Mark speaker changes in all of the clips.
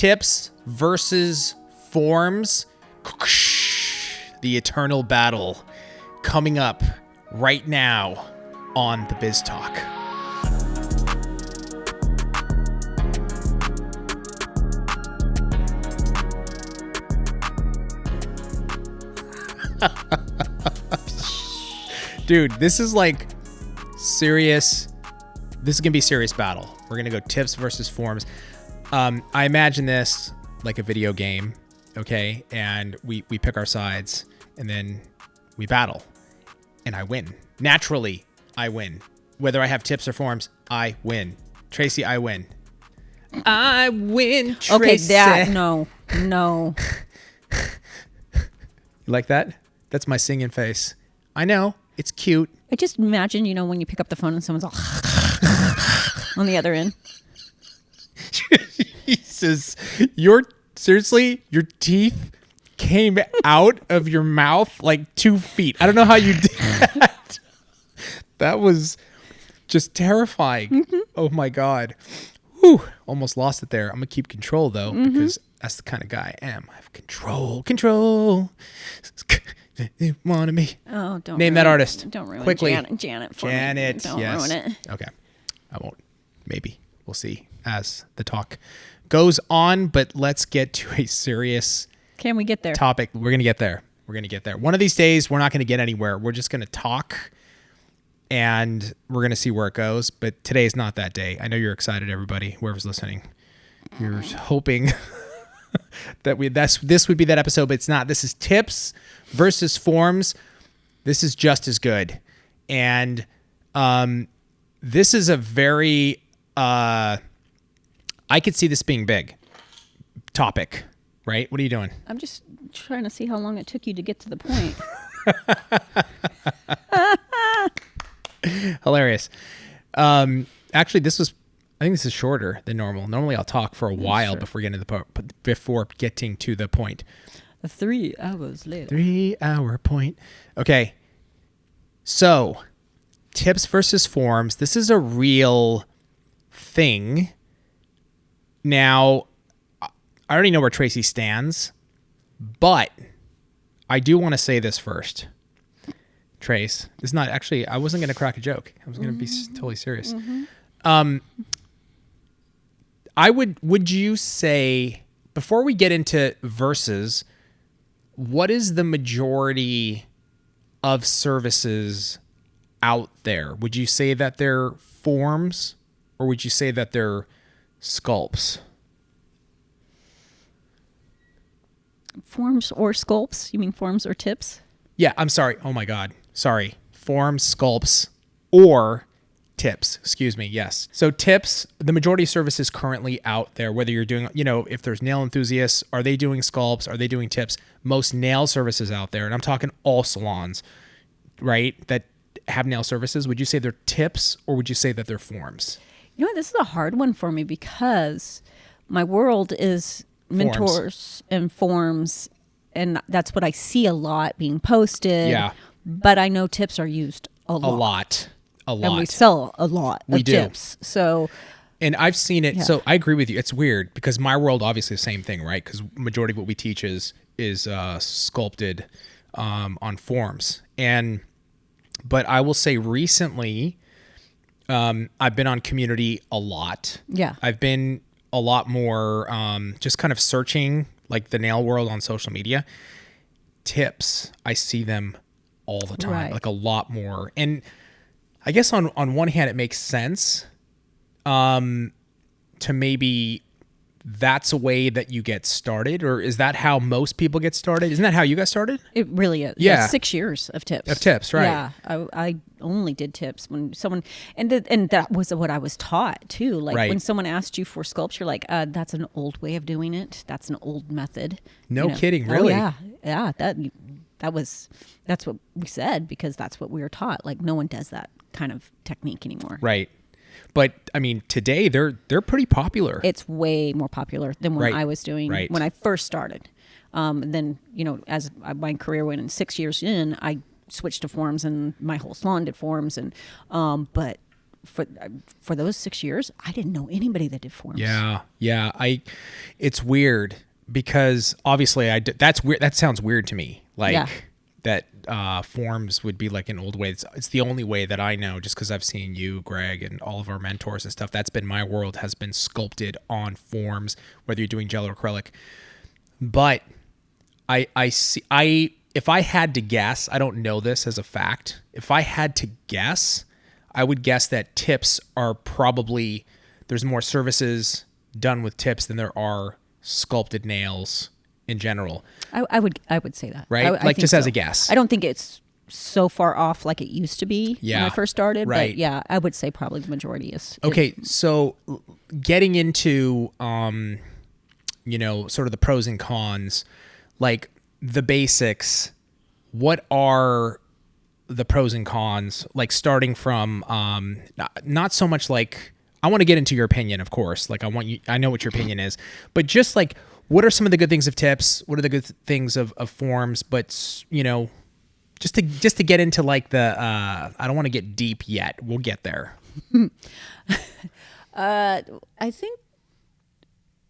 Speaker 1: Tips versus forms. The eternal battle coming up right now on the Biz Talk. Dude, this is like serious. This is going to be a serious battle. We're going to go tips versus forms. I imagine this like a video game, okay? And we pick our sides and then we battle. And I win. Naturally, I win. Whether I have tips or forms, I win. Tracey, I win. I win, Tracey.
Speaker 2: Okay, no.
Speaker 1: You like that? That's my singing face. I know. It's cute.
Speaker 2: I just imagine, when you pick up the phone and someone's all on the other end.
Speaker 1: Jesus. Your teeth came out of your mouth like 2 feet. I don't know how you did that. That was just terrifying. Mm-hmm. Oh my God. Whew. Almost lost it there. I'm going to keep control though, because that's the kind of guy I am. I have control. You wanted me.
Speaker 2: Oh, don't
Speaker 1: name that artist.
Speaker 2: Don't ruin
Speaker 1: quickly.
Speaker 2: Janet for
Speaker 1: Janet,
Speaker 2: me. Don't
Speaker 1: yes.
Speaker 2: ruin it.
Speaker 1: Okay, I won't. Maybe we'll see as the talk goes on. But let's get to a serious.
Speaker 2: Can we get there?
Speaker 1: Topic. We're gonna get there. One of these days, we're not gonna get anywhere. We're just gonna talk, and we're gonna see where it goes. But today is not that day. I know you're excited, everybody. Whoever's listening, you're hoping. This would be that episode, but it's not. This is tips versus forms. This is just as good, and this is a very I could see this being big topic, right? What are you doing?
Speaker 2: I'm just trying to see how long it took you to get to the point.
Speaker 1: Hilarious. Actually, I think this is shorter than normal. Normally, I'll talk for a while before getting to the point.
Speaker 2: 3 hours later.
Speaker 1: 3-hour point. Okay. So, tips versus forms. This is a real thing. Now, I already know where Tracey stands, but I do want to say this first. Trace, this is not actually, I wasn't going to crack a joke. I was going to be totally serious. Would you say, before we get into verses, what is the majority of services out there? Would you say that they're forms, or would you say that they're sculpts?
Speaker 2: Forms or sculpts? You mean forms or tips?
Speaker 1: Yeah, I'm sorry. Oh my God. Sorry. Forms, sculpts, or tips. Excuse me. Yes. So tips, the majority of services currently out there, whether you're doing, if there's nail enthusiasts, are they doing sculpts? Are they doing tips? Most nail services out there, and I'm talking all salons, right, that have nail services, would you say they're tips, or would you say that they're forms?
Speaker 2: This is a hard one for me because my world is mentors and forms, and that's what I see a lot being posted.
Speaker 1: Yeah.
Speaker 2: But I know tips are used a lot. And we sell a lot of tips. So,
Speaker 1: and I've seen it. Yeah. So I agree with you. It's weird because my world, obviously the same thing, right? Because majority of what we teach is sculpted on forms. But I will say recently, I've been on community a lot.
Speaker 2: Yeah.
Speaker 1: I've been a lot more just kind of searching like the nail world on social media. Tips, I see them all the time, like a lot more. And I guess on one hand, it makes sense to maybe that's a way that you get started, or is that how most people get started? Isn't that how you got started?
Speaker 2: It really is.
Speaker 1: Yeah.
Speaker 2: 6 years of tips.
Speaker 1: Right.
Speaker 2: Yeah. I only did tips when someone, and that was what I was taught too. Like when someone asked you for sculpture, like, that's an old way of doing it. That's an old method.
Speaker 1: No kidding. Really?
Speaker 2: Oh, yeah. That's what we said because that's what we were taught. Like no one does that kind of technique anymore.
Speaker 1: Right. But I mean, today they're pretty popular.
Speaker 2: It's way more popular than when I was doing when I first started. Then as my career went in 6 years in, I switched to forms, and my whole salon did forms. And but for those 6 years, I didn't know anybody that did forms.
Speaker 1: Yeah. It's weird because obviously that's weird. That sounds weird to me. Like that forms would be like an old way. It's the only way that I know, just because I've seen you, Greg, and all of our mentors and stuff. That's been my world, has been sculpted on forms, whether you're doing gel or acrylic. But if I had to guess, I don't know this as a fact. If I had to guess, I would guess that tips are probably, there's more services done with tips than there are sculpted nails in general.
Speaker 2: I would say that.
Speaker 1: Right?
Speaker 2: I
Speaker 1: like just as
Speaker 2: so.
Speaker 1: a guess.
Speaker 2: I don't think it's so far off like it used to be when I first started.
Speaker 1: Right.
Speaker 2: But yeah, I would say probably the majority is.
Speaker 1: Okay. So getting into, sort of the pros and cons, like the basics, what are the pros and cons? Like starting from, not so much like, I want to get into your opinion, of course. Like I know what your opinion is, but just like, what are some of the good things of tips? What are the good things of forms? But, just to get into like the, I don't want to get deep yet. We'll get there.
Speaker 2: I think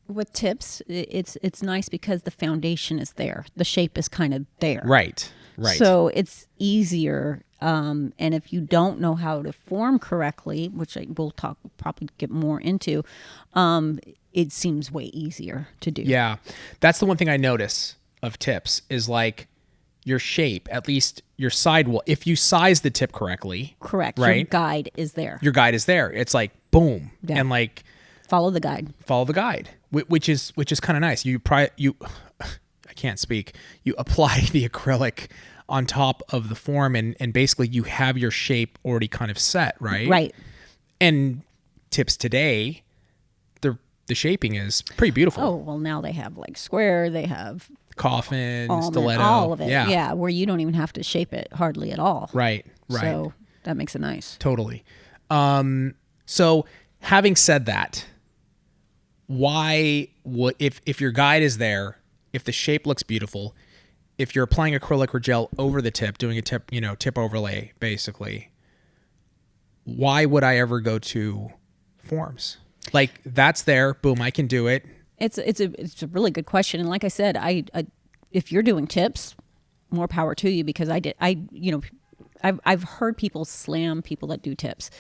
Speaker 2: with tips, it's nice because the foundation is there. The shape is kind of there.
Speaker 1: Right.
Speaker 2: So it's easier. And if you don't know how to form correctly, which we'll probably get more into, it seems way easier to do.
Speaker 1: Yeah. That's the one thing I notice of tips is like your shape, at least your sidewall. If you size the tip correctly.
Speaker 2: Correct.
Speaker 1: Right?
Speaker 2: Your guide is there.
Speaker 1: It's like, boom.
Speaker 2: Yeah.
Speaker 1: And like.
Speaker 2: Follow the guide.
Speaker 1: Which is kind of nice. I can't speak. You apply the acrylic on top of the form and basically you have your shape already kind of set, right?
Speaker 2: Right.
Speaker 1: And tips today, the shaping is pretty beautiful.
Speaker 2: Oh, well, now they have like square, they have
Speaker 1: Coffin,
Speaker 2: Almond,
Speaker 1: Stiletto.
Speaker 2: all of it.
Speaker 1: Yeah,
Speaker 2: where you don't even have to shape it hardly at all.
Speaker 1: Right.
Speaker 2: So that makes it nice.
Speaker 1: Totally. So having said that, if your guide is there, if the shape looks beautiful, if you're applying acrylic or gel over the tip, doing a tip overlay, basically, why would I ever go to forms? Like that's there, boom, I can do it.
Speaker 2: It's a really good question, and like I said, I if you're doing tips, more power to you, because I've heard people slam people that do tips.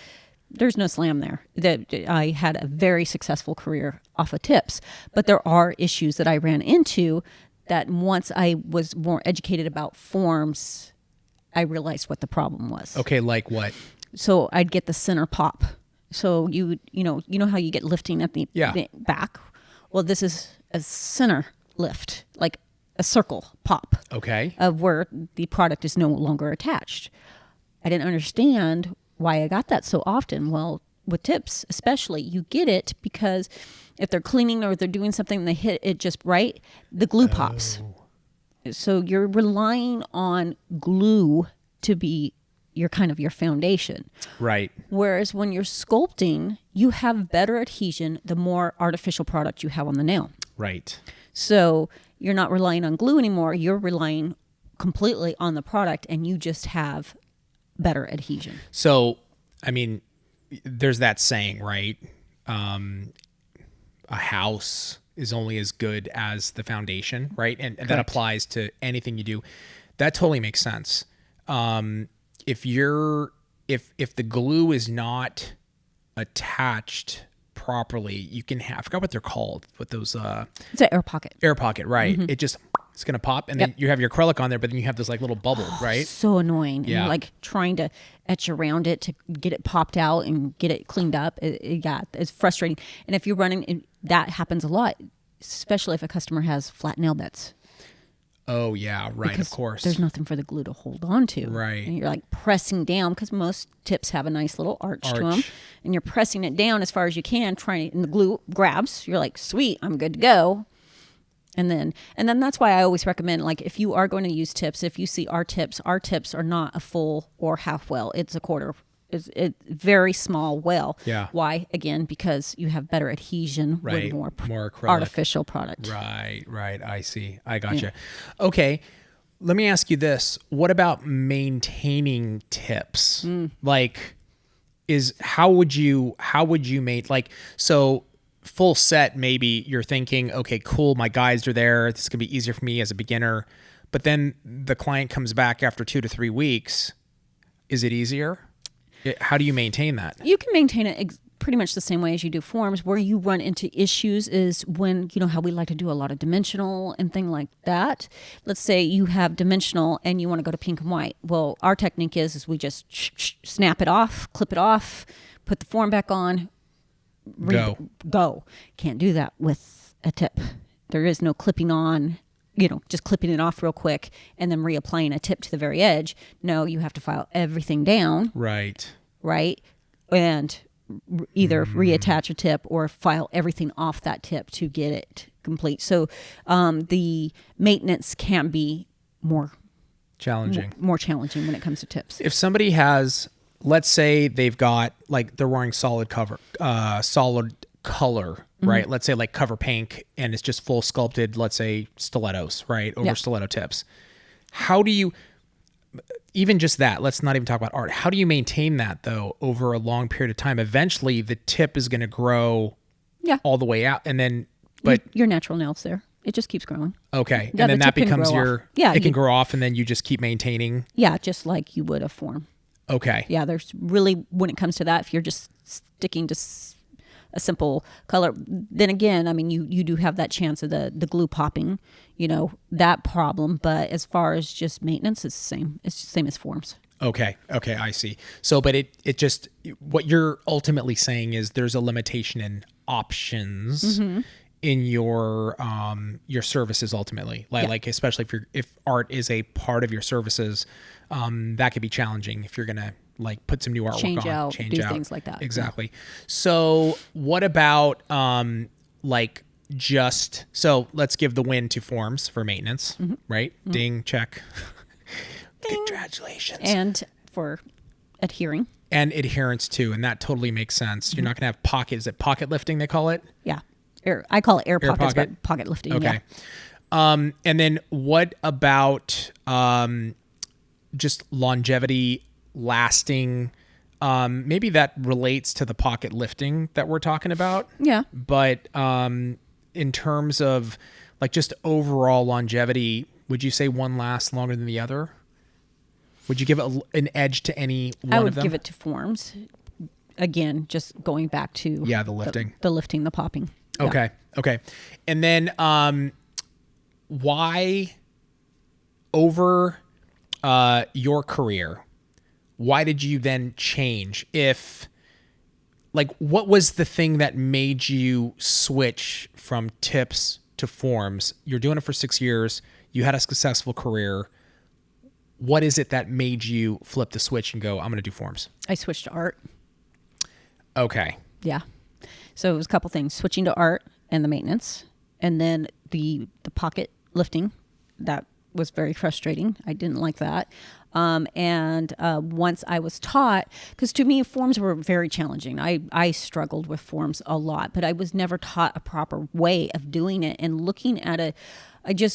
Speaker 2: There's no slam there. That I had a very successful career off of tips, but there are issues that I ran into that once I was more educated about forms, I realized what the problem was.
Speaker 1: Okay, like what?
Speaker 2: So I'd get the center pop. So you know how you get lifting at the back? Well, this is a center lift, like a circle pop.
Speaker 1: Okay.
Speaker 2: Of where the product is no longer attached. I didn't understand why I got that so often. Well, with tips especially, you get it because if they're cleaning or they're doing something and they hit it just right, the glue pops. So you're relying on glue to be your foundation.
Speaker 1: Right.
Speaker 2: Whereas when you're sculpting, you have better adhesion the more artificial product you have on the nail.
Speaker 1: Right.
Speaker 2: So you're not relying on glue anymore. You're relying completely on the product, and you just have better adhesion.
Speaker 1: So, I mean, there's that saying, right? A house is only as good as the foundation, right? And that applies to anything you do. That totally makes sense. If the glue is not attached properly, you can have, I forgot what they're called, what those
Speaker 2: it's an air pocket.
Speaker 1: Air pocket, right? Mm-hmm. It's gonna pop, and then you have your acrylic on there, but then you have this like little bubble, right?
Speaker 2: So annoying.
Speaker 1: Yeah.
Speaker 2: And you're like trying to etch around it to get it popped out and get it cleaned up. It's frustrating. And if you're running, that happens a lot, especially if a customer has flat nail beds.
Speaker 1: Oh yeah, right.
Speaker 2: Because
Speaker 1: of course.
Speaker 2: There's nothing for the glue to hold on to.
Speaker 1: Right.
Speaker 2: And you're like pressing down, because most tips have a nice little arch to them, and you're pressing it down as far as you can, and the glue grabs. You're like, sweet, I'm good to go. And then that's why I always recommend, like, if you are going to use tips, if you see our tips are not a full or half well. It's a quarter. It's very small well.
Speaker 1: Yeah.
Speaker 2: Why? Again, because you have better adhesion with more
Speaker 1: acrylic.
Speaker 2: artificial product.
Speaker 1: Right. I see. I gotcha. Yeah. Okay. Let me ask you this. What about maintaining tips? Like, is how would you make, like, so full set, maybe you're thinking, okay, cool, my guys are there, this is gonna be easier for me as a beginner, but then the client comes back after 2 to 3 weeks. Is it easier? How do you maintain that?
Speaker 2: You can maintain it pretty much the same way as you do forms. Where you run into issues is when, you know how we like to do a lot of dimensional and thing like that. Let's say you have dimensional and you want to go to pink and white. Well, our technique is we just snap it off, clip it off, put the form back on, go. Can't do that with a tip. There is no clipping on, just clipping it off real quick and then reapplying a tip to the very edge. No, you have to file everything down.
Speaker 1: Right.
Speaker 2: And either reattach a tip or file everything off that tip to get it complete. So the maintenance can be more challenging when it comes to tips.
Speaker 1: If somebody has, let's say they've got, like, they're wearing solid color, right? Let's say like cover pink, and it's just full sculpted, let's say stilettos, right? Over stiletto tips. How do you, even just that, let's not even talk about art. How do you maintain that though over a long period of time? Eventually the tip is going to grow all the way out, and then, but
Speaker 2: your natural nails there, it just keeps growing.
Speaker 1: Okay.
Speaker 2: Yeah,
Speaker 1: and then that becomes it can grow off, and then you just keep maintaining.
Speaker 2: Yeah. Just like you would a form.
Speaker 1: Okay.
Speaker 2: Yeah. There's really, when it comes to that, if you're just sticking to a simple color, then again, I mean, you do have that chance of the glue popping, that problem. But as far as just maintenance, it's the same. It's the same as forms.
Speaker 1: Okay, I see. So, but it just, what you're ultimately saying is there's a limitation in options in your services ultimately. Like especially if art is a part of your services, that could be challenging if you're gonna like put some new artwork
Speaker 2: change
Speaker 1: on,
Speaker 2: out, do things like that.
Speaker 1: Exactly. Yeah. So what about like just, so let's give the win to forms for maintenance, right? Ding, check. Ding. Congratulations.
Speaker 2: And for adhering.
Speaker 1: And adherence too, and that totally makes sense. You're not gonna have pocket. Is it pocket lifting they call it?
Speaker 2: Yeah, I call it air pockets, but pocket lifting.
Speaker 1: Okay.
Speaker 2: Yeah.
Speaker 1: And then what about just longevity, lasting? Maybe that relates to the pocket lifting that we're talking about.
Speaker 2: Yeah.
Speaker 1: But in terms of like just overall longevity, would you say one lasts longer than the other? Would you give an edge to any one of them?
Speaker 2: I would give it to forms. Again, just going back to
Speaker 1: the lifting.
Speaker 2: The lifting, the popping.
Speaker 1: Okay.
Speaker 2: Yeah.
Speaker 1: Okay. And then why over your career, why did you then change? What was the thing that made you switch from tips to forms? You're doing it for 6 years. You had a successful career. What is it that made you flip the switch and go, I'm going to do forms?
Speaker 2: I switched to art.
Speaker 1: Okay.
Speaker 2: Yeah. So it was a couple things, switching to art and the maintenance, and then the pocket lifting. That was very frustrating. I didn't like that. And once I was taught, because to me, forms were very challenging. I struggled with forms a lot, but I was never taught a proper way of doing it. And looking at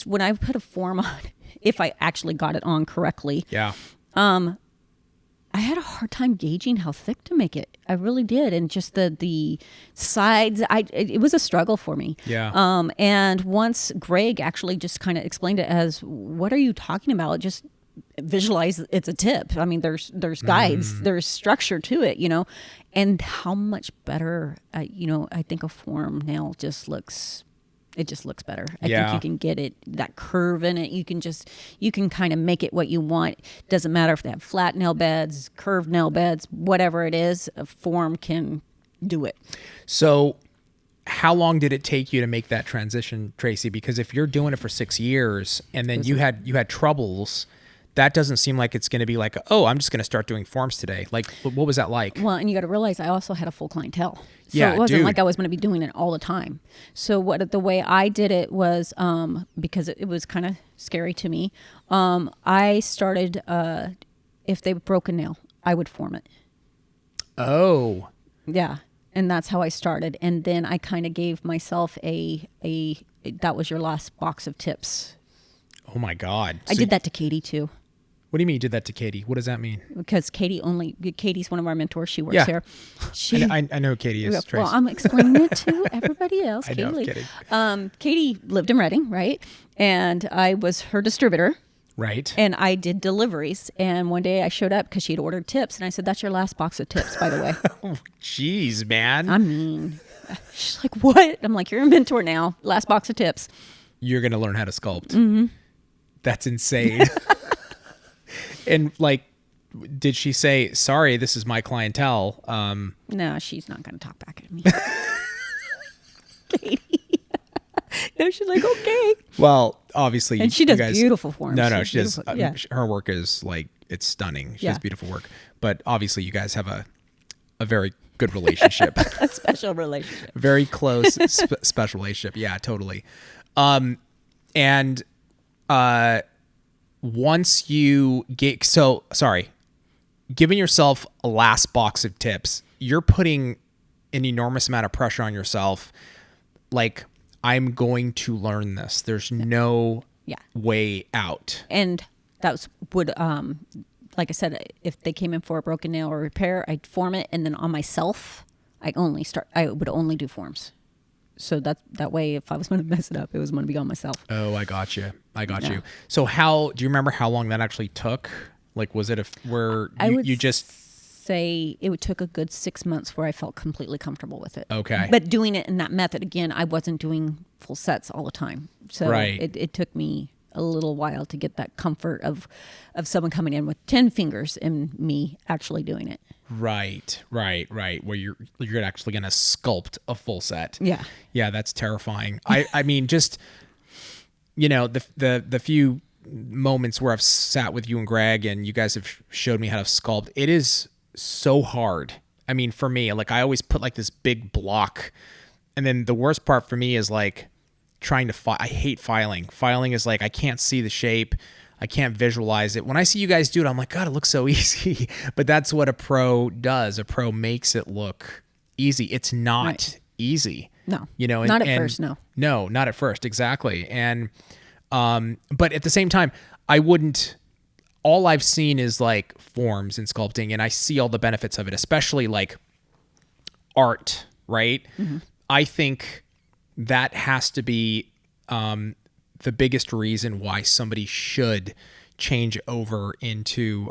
Speaker 2: when I put a form on, if I actually got it on correctly.
Speaker 1: Yeah.
Speaker 2: I had a hard time gauging how thick to make it. I really did. And just the sides, it was a struggle for me.
Speaker 1: Yeah.
Speaker 2: And once Greg actually just kind of explained it as, what are you talking about? Just visualize it's a tip. I mean, there's guides, there's structure to it, and how much better, I think a form nail just looks better. I think you can get it, that curve in it. You can kind of make it what you want. Doesn't matter if they have flat nail beds, curved nail beds, whatever it is, a form can do it.
Speaker 1: So how long did it take you to make that transition, Tracey? Because if you're doing it for 6 years and then you had troubles, that doesn't seem like it's going to be like, oh, I'm just going to start doing forms today. Like, what was that like?
Speaker 2: Well, and you got to realize I also had a full clientele. So it wasn't like I was going to be doing it all the time. So the way I did it was, because it was kind of scary to me, I started, if they broke a nail, I would form it.
Speaker 1: Oh.
Speaker 2: Yeah. And that's how I started. And then I kind of gave myself that was your last box of tips.
Speaker 1: Oh my God.
Speaker 2: I did that to Katie too.
Speaker 1: What do you mean you did that to Katie? What does that mean?
Speaker 2: Because Katie's one of our mentors. She works here.
Speaker 1: I know who Katie is, Trace.
Speaker 2: Well, I'm explaining it to everybody else.
Speaker 1: I know, I'm kidding.
Speaker 2: Katie lived in Reading, right? And I was her distributor.
Speaker 1: Right.
Speaker 2: And I did deliveries. And one day I showed up because she had ordered tips. And I said, that's your last box of tips, by the way.
Speaker 1: Oh, jeez, man.
Speaker 2: I mean, she's like, what? I'm like, you're a mentor now. Last box of tips.
Speaker 1: You're going to learn how to sculpt.
Speaker 2: Mm-hmm.
Speaker 1: That's insane. And like, did she say, sorry, this is my clientele?
Speaker 2: No, she's not going to talk back at me. Katie. No, she's like, okay.
Speaker 1: Well, obviously.
Speaker 2: And she does beautiful forms.
Speaker 1: No, she does.
Speaker 2: Yeah.
Speaker 1: Her work is like, it's stunning. She
Speaker 2: Yeah.
Speaker 1: does beautiful work. But obviously you guys have a very good relationship.
Speaker 2: A special relationship.
Speaker 1: Very close, special relationship. Yeah, totally. And once you get, giving yourself a last box of tips, you're putting an enormous amount of pressure on yourself. Like, I'm going to learn this. There's no way out.
Speaker 2: And that would, like I said, if they came in for a broken nail or repair, I'd form it. And then on myself, I would only do forms. So that way, if I was going to mess it up, it was going to be on myself.
Speaker 1: Oh, I got you. You. So do you remember how long that actually took? Like, was it you just
Speaker 2: say it took a good 6 months where I felt completely comfortable with it.
Speaker 1: Okay.
Speaker 2: But doing it in that method, again, I wasn't doing full sets all the time. So it took me a little while to get that comfort of someone coming in with 10 fingers and me actually doing it.
Speaker 1: Right. Where you're actually going to sculpt a full set.
Speaker 2: Yeah.
Speaker 1: Yeah, that's terrifying. I mean, just, the few moments where I've sat with you and Greg and you guys have showed me how to sculpt, it is so hard. I mean, for me, like, I always put like this big block, and then the worst part for me is like trying to I hate filing. Filing is like, I can't see the shape. I can't visualize it. When I see you guys do it, I'm like, God, it looks so easy. But that's what a pro does. A pro makes it look easy. It's not easy.
Speaker 2: No. Not at first, no.
Speaker 1: No, not at first. Exactly. And but at the same time, I wouldn't. All I've seen is like forms and sculpting, and I see all the benefits of it, especially like art, right? Mm-hmm. I think that has to be the biggest reason why somebody should change over into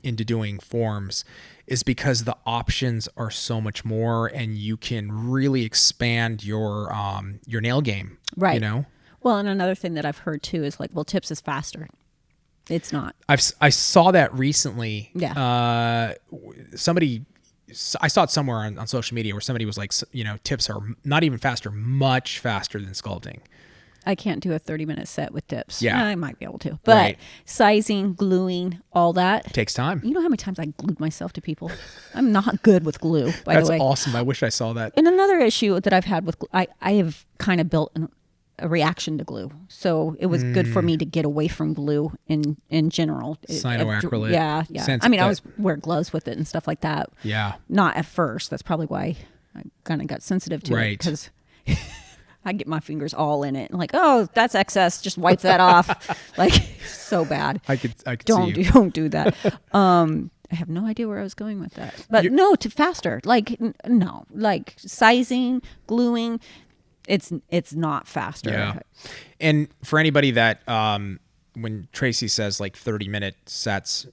Speaker 1: doing forms, is because the options are so much more, and you can really expand your nail game.
Speaker 2: Right. Well, and another thing that I've heard too is like, well, tips is faster. It's not. I saw that recently. Yeah.
Speaker 1: I saw it somewhere on social media where somebody was like, tips are not even faster, much faster than sculpting.
Speaker 2: I can't do a 30-minute set with tips.
Speaker 1: Yeah.
Speaker 2: I might be able to. But sizing, gluing, all that.
Speaker 1: It takes time.
Speaker 2: You know how many times I glued myself to people? I'm not good with glue, by the way.
Speaker 1: That's awesome. I wish I saw that.
Speaker 2: And another issue that I've had with glue, I have kind of built a reaction to glue. So it was good for me to get away from glue in general.
Speaker 1: Cyanoacrylate.
Speaker 2: Yeah. I mean, I always wear gloves with it and stuff like that.
Speaker 1: Yeah.
Speaker 2: Not at first. That's probably why I kind of got sensitive to it, because I get my fingers all in it. Like, oh, that's excess. Just wipe that off. Like, so bad.
Speaker 1: I could
Speaker 2: Don't do that. I have no idea where I was going with that. But to faster. Like, no. Like, sizing, gluing, it's not faster.
Speaker 1: Yeah. And for anybody that when Tracey says like 30-minute sets,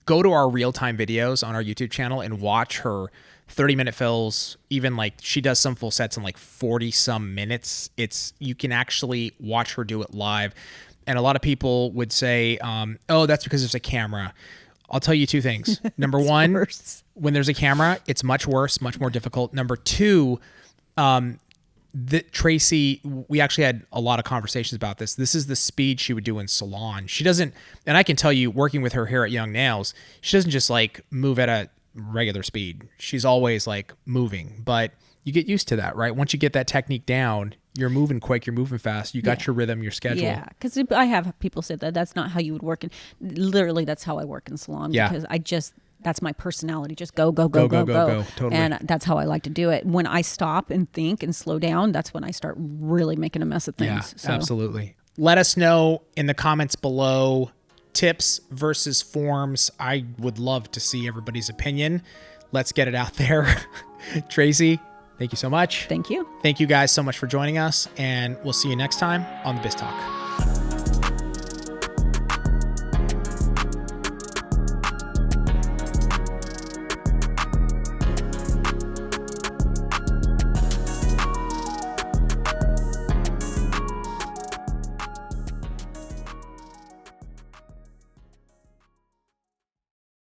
Speaker 1: go to our real-time videos on our YouTube channel and watch her 30-minute fills. Even like she does some full sets in like 40 some minutes. You can actually watch her do it live. And a lot of people would say, oh, that's because there's a camera. I'll tell you two things. Number one,
Speaker 2: worse.
Speaker 1: When there's a camera, it's much worse, much more difficult. Number two, Tracey, we actually had a lot of conversations about this. This is the speed she would do in salon. She doesn't, and I can tell you, working with her here at Young Nails, she doesn't just like move at a regular speed. She's always like moving, but you get used to that, right? Once you get that technique down, you're moving quick, you're moving fast, you got your rhythm, your schedule.
Speaker 2: Yeah, because I have people say that's not how you would work. And literally, that's how I work in salon, because that's my personality. Just go.
Speaker 1: Totally.
Speaker 2: And that's how I like to do it. When I stop and think and slow down, that's when I start really making a mess of things.
Speaker 1: Yeah, absolutely. Let us know in the comments below, tips versus forms. I would love to see everybody's opinion. Let's get it out there. Tracey, thank you so much.
Speaker 2: Thank you.
Speaker 1: Thank you guys so much for joining us, and we'll see you next time on the Biz Talk.